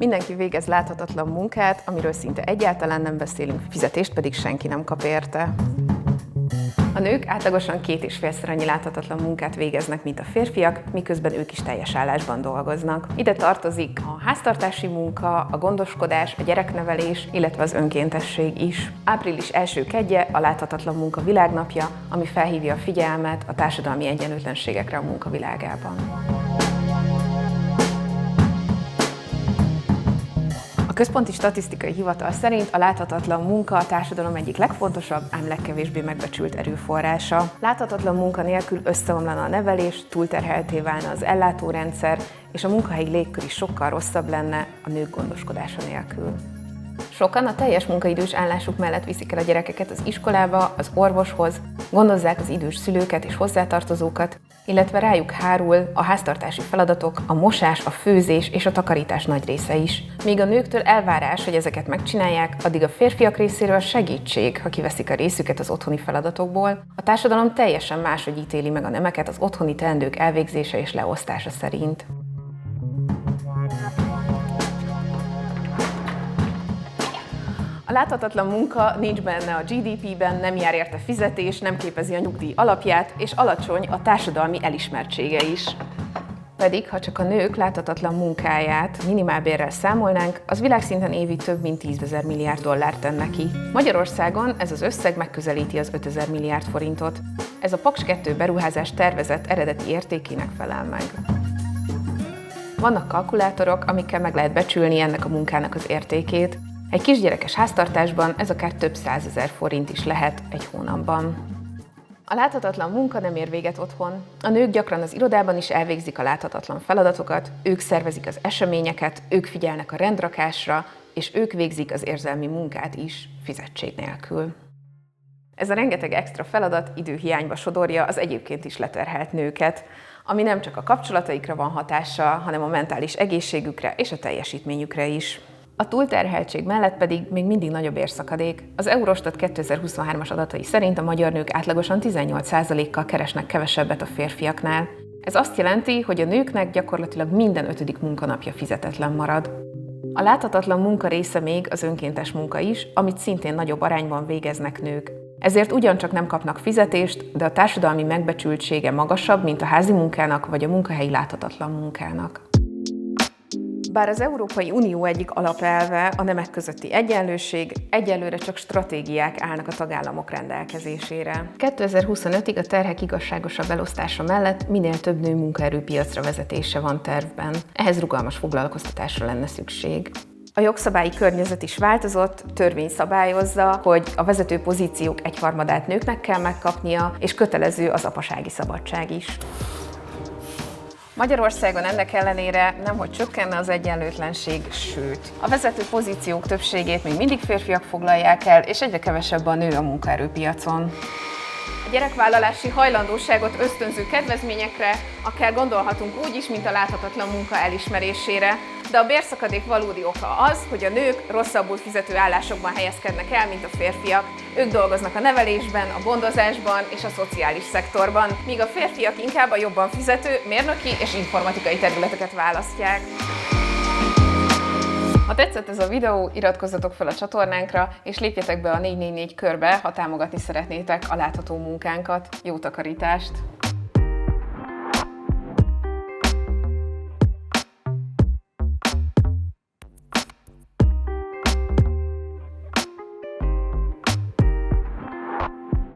Mindenki végez láthatatlan munkát, amiről szinte egyáltalán nem beszélünk, fizetést pedig senki nem kap érte. A nők átlagosan 2,5-szer annyi láthatatlan munkát végeznek, mint a férfiak, miközben ők is teljes állásban dolgoznak. Ide tartozik a háztartási munka, a gondoskodás, a gyereknevelés, illetve az önkéntesség is. Április első kedje a láthatatlan munka világnapja, ami felhívja a figyelmet a társadalmi egyenlőtlenségekre a munkavilágában. A Központi Statisztikai Hivatal szerint a láthatatlan munka a társadalom egyik legfontosabb, ám legkevésbé megbecsült erőforrása. Láthatatlan munka nélkül összeomlana a nevelés, túlterhelté válna az ellátórendszer, és a munkahelyi légkör is sokkal rosszabb lenne a nők gondoskodása nélkül. Sokan a teljes munkaidős állásuk mellett viszik el a gyerekeket az iskolába, az orvoshoz, gondozzák az idős szülőket és hozzátartozókat, illetve rájuk hárul a háztartási feladatok, a mosás, a főzés és a takarítás nagy része is. Míg a nőktől elvárás, hogy ezeket megcsinálják, addig a férfiak részéről segítség, ha kiveszik a részüket az otthoni feladatokból. A társadalom teljesen máshogy ítéli meg a nemeket az otthoni teendők elvégzése és leosztása szerint. A láthatatlan munka nincs benne a GDP-ben, nem jár érte fizetés, nem képezi a nyugdíj alapját, és alacsony a társadalmi elismertsége is. Pedig, ha csak a nők láthatatlan munkáját minimálbérrel számolnánk, az világszinten évi több mint 10 000 milliárd dollárt tenne ki. Magyarországon ez az összeg megközelíti az 5000 milliárd forintot. Ez a Paks 2 beruházás tervezett eredeti értékének felel meg. Vannak kalkulátorok, amikkel meg lehet becsülni ennek a munkának az értékét. Egy kisgyerekes háztartásban ez akár több 100 000 forint is lehet egy hónapban. A láthatatlan munka nem ér véget otthon. A nők gyakran az irodában is elvégzik a láthatatlan feladatokat, ők szervezik az eseményeket, ők figyelnek a rendrakásra, és ők végzik az érzelmi munkát is fizetség nélkül. Ez a rengeteg extra feladat időhiányba sodorja az egyébként is leterhelt nőket, ami nem csak a kapcsolataikra van hatással, hanem a mentális egészségükre és a teljesítményükre is. A túlterheltség mellett pedig még mindig nagyobb bérszakadék. Az Eurostat 2023-as adatai szerint a magyar nők átlagosan 18%-kal keresnek kevesebbet a férfiaknál. Ez azt jelenti, hogy a nőknek gyakorlatilag minden 5. munkanapja fizetetlen marad. A láthatatlan munka része még az önkéntes munka is, amit szintén nagyobb arányban végeznek nők. Ezért ugyancsak nem kapnak fizetést, de a társadalmi megbecsültsége magasabb, mint a házi munkának vagy a munkahelyi láthatatlan munkának. Bár az Európai Unió egyik alapelve a nemek közötti egyenlőség, egyelőre csak stratégiák állnak a tagállamok rendelkezésére. 2025-ig a terhek igazságosabb elosztása mellett minél több nő munkaerőpiacra vezetése van tervben. Ehhez rugalmas foglalkoztatásra lenne szükség. A jogszabályi környezet is változott, törvény szabályozza, hogy a vezető pozíciók 1/3-át nőknek kell megkapnia, és kötelező az apasági szabadság is. Magyarországon ennek ellenére nemhogy csökkenne az egyenlőtlenség, sőt, a vezető pozíciók többségét még mindig férfiak foglalják el, és egyre kevesebb a nő a munkaerőpiacon. A gyerekvállalási hajlandóságot ösztönző kedvezményekre akár gondolhatunk úgy is, mint a láthatatlan munka elismerésére, de a bérszakadék valódi oka az, hogy a nők rosszabbul fizető állásokban helyezkednek el, mint a férfiak. Ők dolgoznak a nevelésben, a gondozásban és a szociális szektorban, míg a férfiak inkább a jobban fizető mérnöki és informatikai területeket választják. Ha tetszett ez a videó, iratkozzatok fel a csatornánkra, és lépjetek be a 444 körbe, ha támogatni szeretnétek a látható munkánkat. Jó takarítást!